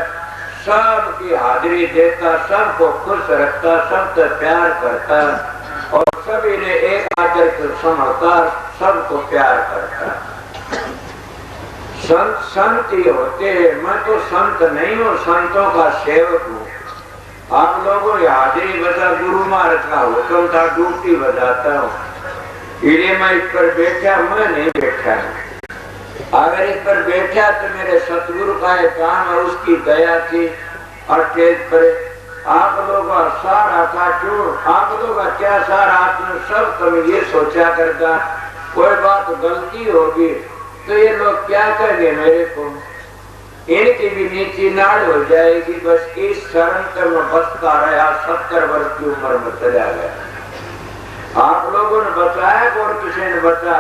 सबकी हाजिरी देता, सबको खुश रखता, सबसे प्यार करता और सभी ने एक आदर को समझता, सबको प्यार करता। संत संत ही होते हैं। मैं तो संत नहीं हूँ, संतों का सेवक हूँ। आप लोगों की हाजिरी बजा, गुरु महाराज का हुक्म था, ड्यूटी बजाता हूँ। इसलिए मैं इस पर बैठा, मैं नहीं बैठा। अगर इस पर बैठा तो मेरे सतगुरु का एक काम है, उसकी दया थी। और स्टेज पर आप लोग सारा था, क्यों आप लोग क्या सारा आपने सब कभी ये सोचा करता, कोई बात गलती होगी तो ये लोग क्या कहेंगे मेरे को, इनकी भी नीची नाड़ हो जाएगी। बस इस शरण में बसता रहा, 70 वर्ष की उम्र में चला गया। आप लोगों ने बचाया और किसी ने बचा,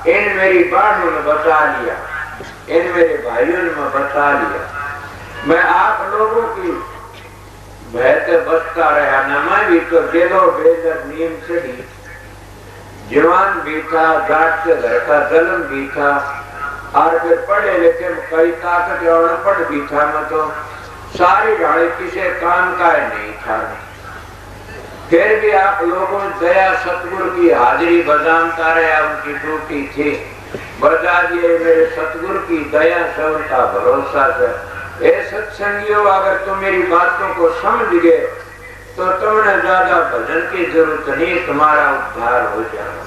इन मेरी बाढ़ों ने बचा लिया, इन मेरे भाइयों ने बचा लिया। मैं आप लोगों की बहते बचता रहा न। मैं भी तो जेलो बेजर नीम चढ़ी, जवान भी था, घाट से घर का जन्म भी था, और फिर पढ़े लिखे कई ताकत और अनपढ़ भी था। मैं तो सारी ढाड़ी किसी काम का नहीं था। फिर भी आप लोगों ने दया सतगुरु की हाजिरी बजानता रहे, उनकी ड्यूटी थी, बजा दिए। मेरे सतगुरु की दया से, उनका भरोसा से। ए सत्संगियों, अगर तुम मेरी बातों को समझ गए तो तुमने ज्यादा भजन की जरूरत नहीं, तुम्हारा उद्धार हो जाएगा।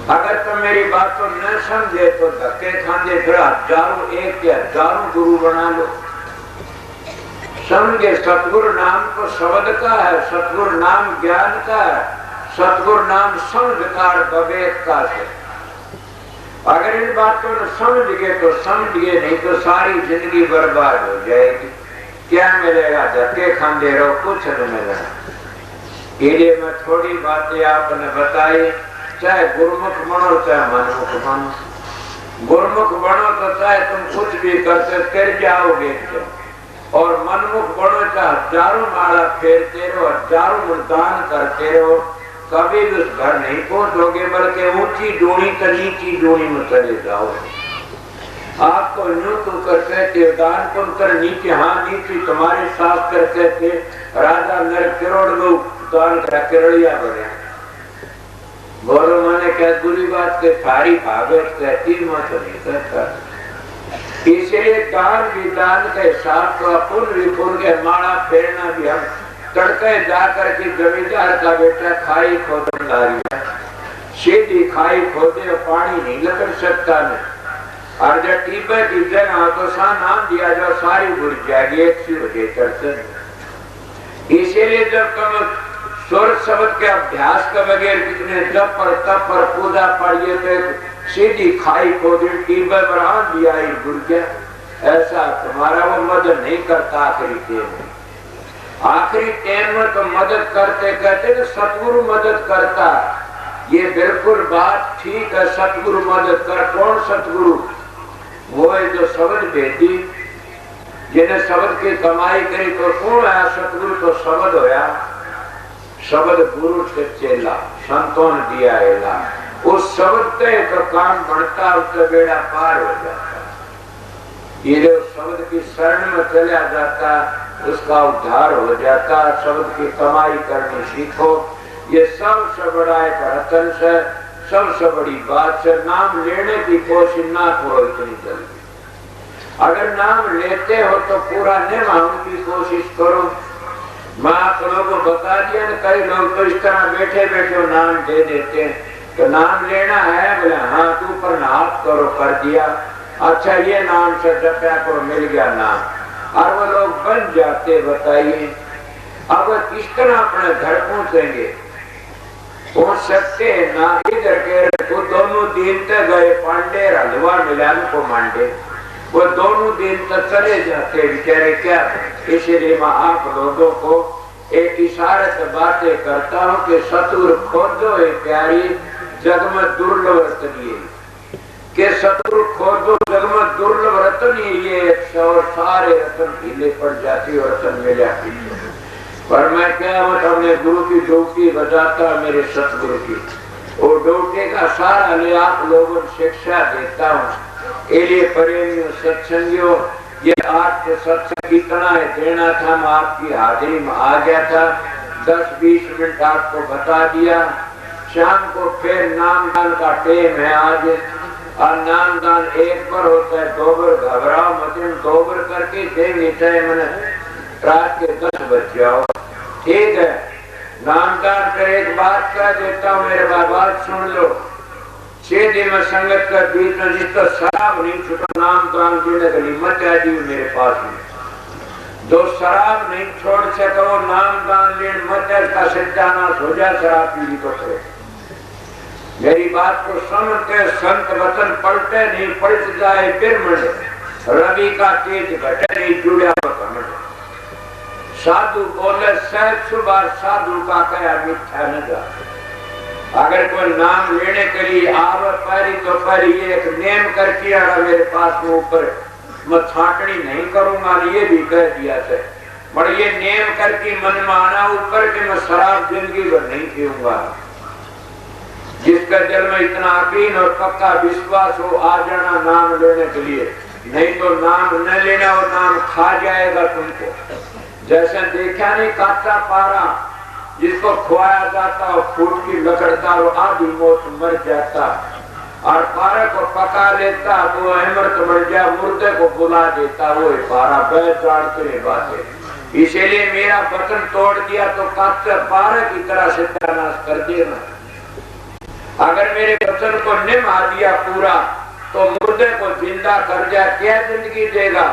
अगर तुम मेरी बात को न समझे तो धक्के खाने, फिर हजारों, एक या हजारों गुरु बना लो। समझे सतगुरु नाम तो शब्द का है, सतगुरु नाम ज्ञान का है, सतगुरु नाम समझकार विवेक का है। अगर इन बातों को समझ गए तो समझ गए, नहीं तो सारी जिंदगी बर्बाद हो जाएगी। क्या मिलेगा? धक्के खाते रहो, कुछ नहीं मिलेगा। इसलिए मैं थोड़ी बातें आपने बताई, चाहे गुरुमुख बनो चाहे मनमुख बनो। गुरुमुख बनो तो चाहे तुम कुछ भी करते कर जाओगे, और मनमुख बनो चाहे हजारों माला फेरते रहो, हजारों दान करते रहो, कभी भी उस घर नहीं पहुंचोगे, बल्कि ऊंची डूणी तो नीची डूणी में चले जाओगे। आपको यूं तो करते थे दान पुण्य कर नीचे, हाँ नीचे तुम्हारे शास्त्र कहते राजा नर करोड़ लोग दान करा, किरड़िया बने। बोलो मैंने क्या बुरी बात के, थारी भागवत कहती मैं तो नहीं करता। इसलिए दान भी दान के साथ, पुण्य भी पुण्य के, माला फेरना भी। हम तड़के जाकर के जमींदार का बेटा खाई खोदन लारी, सीधी खाई खोदे, पानी नहीं लग सकता नहीं। और जब टीपे की जगह तो सा नाम दिया जो सारी बुझ जाएगी, एक सी वजह करते। इसीलिए जब तुम स्वर शब्द के अभ्यास के बगैर कितने जब पर तब पर पूजा पढ़िए तो सीधी खाई खोदी, टीपे पर आन दिया ही बुझ गया। ऐसा तुम्हारा वो मदद नहीं करता आखिरी के में। आखिरी टाइम में तो मदद करते कहते ना सतगुरु मदद करता। ये बिल्कुल बात ठीक है, सतगुरु मदद कर। कौन सतगुरु? वो है जो शब्द भेदी, जिन्हें शब्द की कमाई करी। तो कौन है सतगुरु? तो शब्द होया। शब्द गुरु से चेला, संतों ने दिया एला। उस शब्द से तो काम बनता, उसका बेड़ा पार हो जाता। ये उस शब्द की शरण में चला जाता, उसका उद्धार हो जाता। शब्द की कमाई करनी सीखो। ये सबसे बड़ा एक रतन से, सबसे बड़ी बात से नाम लेने की कोशिश ना करो इतनी जल्दी। अगर नाम लेते हो तो पूरा निभाने की कोशिश करो। मैं आप लोगों को बता दिया ना, कई लोग तो इस तरह बैठे बैठे नाम दे देते हैं। तो नाम लेना है, बोले हाँ तू पर हाथ करो, कर दिया। अच्छा ये नाम से जपया को मिल गया नाम, और वो लोग बन जाते। बताइए अब किस तरह अपने घर पहुंचेंगे? पहुंच सकते हैं ना? इधर के वो दोनों दिन तक गए पांडे हलवा मिलान को मांडे, वो दोनों दिन तक चले जाते बेचारे। क्या? इसलिए मैं आप लोगों को एक इशारे से बातें करता हूँ कि सतुर खोजो है प्यारी, जग में दुर्लभ रतन के सतुर खोजो, जग में दुर्लभ रतन ये सारे रतन ढीले पड़ जाती और रतन मिल जाती। पर मैं क्या अपने गुरु की डोटी बजाता, मेरे सतगुरु की वो डोटे का सारा ले आप लोगों को शिक्षा देता हूँ। इसलिए प्रेमियों सत्संगियों, ये आज के सत्संग कितना है देना था, मैं आपकी हाजिरी में आ गया था। 10-20 मिनट आपको बता दिया। शाम को फिर नामदान का टेम है आज, और नामदान 1 बार होता है, 2 बार घबराओ मत, 2 बार करके देंगे, चाहे मैंने रात के 10 बज जाओ, ठीक है। नामदान कर एक बात कह देता हूँ, मेरे बात सुन लो। 6 दिन में संगत का बीच में जिसको शराब नहीं छूटा, नामदान देने के लिए मत आ दी मेरे पास में। जो शराब नहीं छोड़ सको नामदान लेन मत, का सत्यानाश हो जाए। शराब पीली तो करे। मेरी बात को समझते, संत वचन पलटे नहीं, पलट जाए फिर मंडे। रवि का तेज घटे नहीं, जुड़ा साधु बोले सहज सुबह, साधु का कया मिथ्या न जा। अगर कोई नाम लेने के लिए आवे पारी तो पारी, ये एक नेम करके आना मेरे पास में ऊपर, मैं छाटनी नहीं करूंगा, ये भी कह दिया से। पर ये नेम करके मन में आना ऊपर कि मैं शराब जिंदगी भर नहीं पीऊंगा। जिसका दिल में इतना यकीन और पक्का विश्वास हो, आ जाना नाम लेने के लिए। नहीं तो नाम न लेना, और नाम खा जाएगा तुमको। जैसे देखा नहीं काचा पारा, जिसको खुआया जाता और फूट की लकड़ता और आधी मौत मर जाता, और पारा को पका लेता तो अमृत मर जाए, मुर्दे को बुला देता, वो पारा बैठ जाड़ते बातें। इसीलिए मेरा वचन तोड़ दिया तो काचा पारा की तरह सत्यानाश कर देना। अगर मेरे वचन को निभा दिया पूरा तो मुर्दे को जिंदा कर जाए। क्या जिंदगी देगा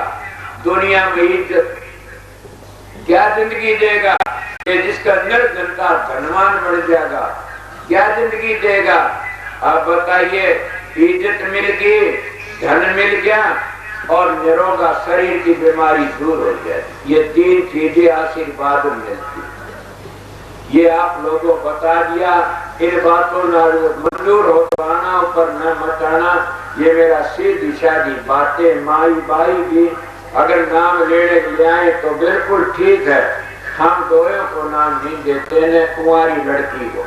दुनिया में? इज्जत क्या जिंदगी देगा? कि जिसका निर्धन का धनवान बढ़ जाएगा। क्या जिंदगी देगा? आप बताइए। इज्जत मिल गई, धन मिल गया, और निरोगा शरीर की बीमारी दूर हो जाए। ये 3 चीजें आशीर्वाद मिलती। ये आप लोगों को बता दिया। इन बातों मंजूर हो तो आना, ऊपर न मचाना। ये मेरा सीधी सादी बातें। माई बाई भी अगर नाम लेने के आए तो बिल्कुल ठीक है। हम दोनों को नाम नहीं देते न कुंवारी लड़की को।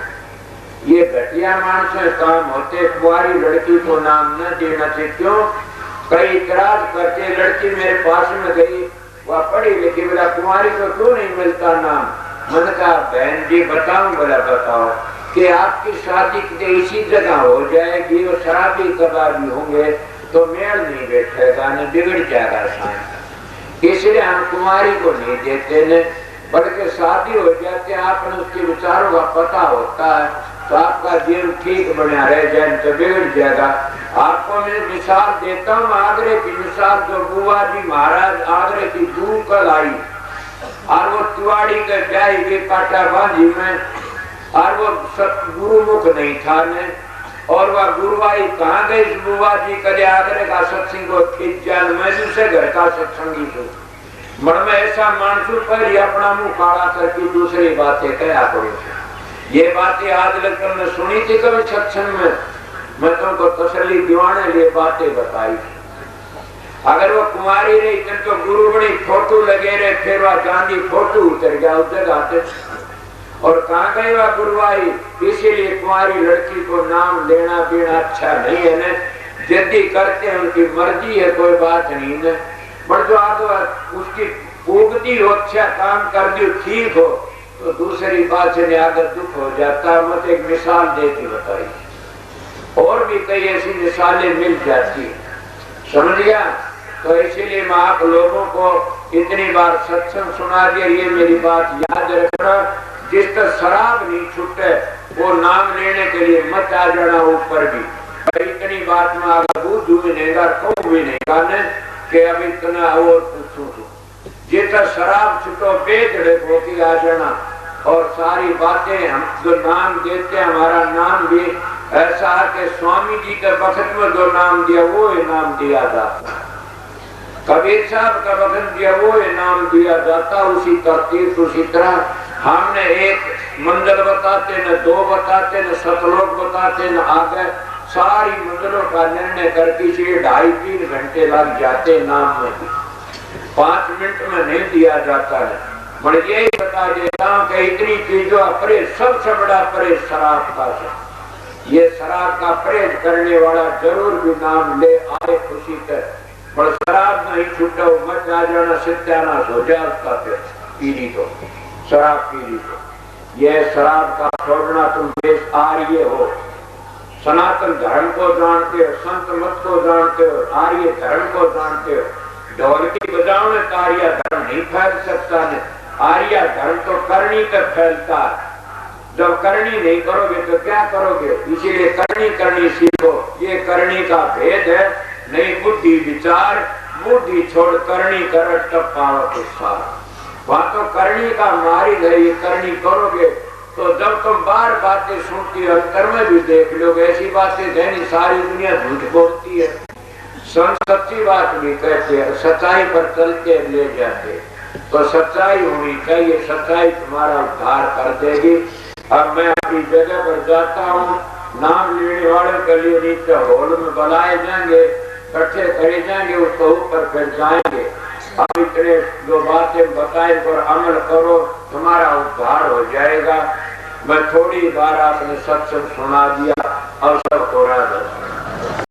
ये घटिया मानस काम होते, कुंवारी लड़की को नाम न देना चाहिए। क्यों? कई इतराज करते। लड़की मेरे पास में गई, वह पढ़ी लिखी, बोला कुंवारी को क्यों नहीं मिलता नाम? मैंने कहा बहन जी बताऊं? बोला बताओ। कि आपकी शादी इसी जगह हो जाएगी और शराबी कबाबी होंगे तो मेल नहीं बैठेगा, न बिगड़ जाएगा शांत। इसलिए हम कुमारी को नहीं देते न, बल्कि शादी हो जाते आपने उसके विचारों का पता होता है तो आपका जीवन ठीक बना रह जाए, तो बिगड़ जाएगा। आपको मैं मिसाल देता हूँ आगरे की मिसाल। जो बुआ जी महाराज आगरे की दूर कल आई और वो तिवाड़ी के जाएगी काटा बांधी में, और वो गुरुमुख नहीं था ने, और वह गुरुवाई कहाँ गई बुआ जी कदे आगरे का सत्संग को खींच जान। मैं दूसरे घर का सत्संगी हूँ। मन में ऐसा मानसून पहले अपना मुंह काला करके दूसरी बातें क्या करो। ये बातें आज लगकर मैं सुनी थी कभी सत्संग में, मैं तुमको तसल्ली दिवाने लिए बातें बताई। अगर वो कुमारी रही तो गुरु बड़ी फोटो लगे रहे, फिर वह गांधी फोटो उतर गया उस जगह। और कहाँ गई वह गुरुवाई, इसीलिए कुमारी लड़की को नाम लेना देना अच्छा नहीं है न, जल्दी करते हैं उनकी मर्जी है, कोई बात नहीं है। पर जो आगे उसकी उगती हो, अच्छा काम कर दियो ठीक हो, तो दूसरी बात से आगे दुख हो जाता। मत एक मिसाल दे के बताई, और भी कई ऐसी मिसालें मिल जाती, समझ गया। तो इसीलिए मैं आप लोगों को इतनी बार सत्संग सुना दिया, ये मेरी बात याद रखना। जिस तक शराब नहीं छूटे वो नाम लेने के लिए मत आ जाना ऊपर भी। इतनी बात में आगे बूझू भी नहीं गा, कहूँ भी नहीं गाने कि अभी इतना और पूछू। जिस तक शराब छूटो बेचड़े होती आ जाना, और सारी बातें हम जो नाम देते हैं, हमारा नाम भी ऐसा है कि स्वामी जी के वक्त में जो नाम दिया वो इनाम दिया जाता, कबीर साहब का वचन दिया वो इनाम दिया जाता। उसी तरतीब उसी तरह हमने एक मंजिल बताते न, दो बताते न, सतलोक बताते न, आगे सारी मंजिलों का निर्णय करके 2.5-3 घंटे लग जाते नाम में, 5 मिनट में नहीं दिया जाता है। मैं यही बता देता हूँ कि इतनी चीजों परहेज, सबसे बड़ा परहेज शराब का है। ये शराब का परहेज करने वाला जरूर भी नाम ले आए खुशी कर, पर शराब नहीं छूटा मत आ जाना, सत्यानाश हो जाए उसका। फिर पीली तो शराब पीली तो ये शराब का छोड़ना तुम देश आर्य हो, सनातन धर्म को जानते हो, संत मत को जानते हो, आर्य धर्म को जानते हो। ढोलकी बजाओ तो आर्य धर्म नहीं फैल सकता है, आर्य धर्म तो करनी तक फैलता है। जब करनी नहीं करोगे तो क्या करोगे, इसीलिए करनी सीखो। ये करनी का भेद है, नहीं बुद्धि विचार, बुद्धि छोड़ करनी कर तब पावत उत्साह। वहां तो करनी का मारी है, ये करनी करोगे तो जब तुम बार बातें सुनती हो अंतर में भी देख लोगे, ऐसी बातें देनी सारी दुनिया झूठ बोलती है, सच्ची बात भी कहते हैं, सच्चाई पर चलते ले जाते। तो सच्चाई होनी चाहिए, सच्चाई तुम्हारा उद्धार कर देगी। अब मैं अपनी जगह पर जाता हूँ, नाम लेने वालों के लिए नीचे हॉल में बुलाए जाएंगे, इकट्ठे करे जाएंगे, उसको ऊपर फिर जाएंगे। अब इतने जो बातें बताए पर अमल करो, तुम्हारा उद्धार हो जाएगा। मैं थोड़ी बार आपने सत्संग सुना दिया, अवसर हो रहा है।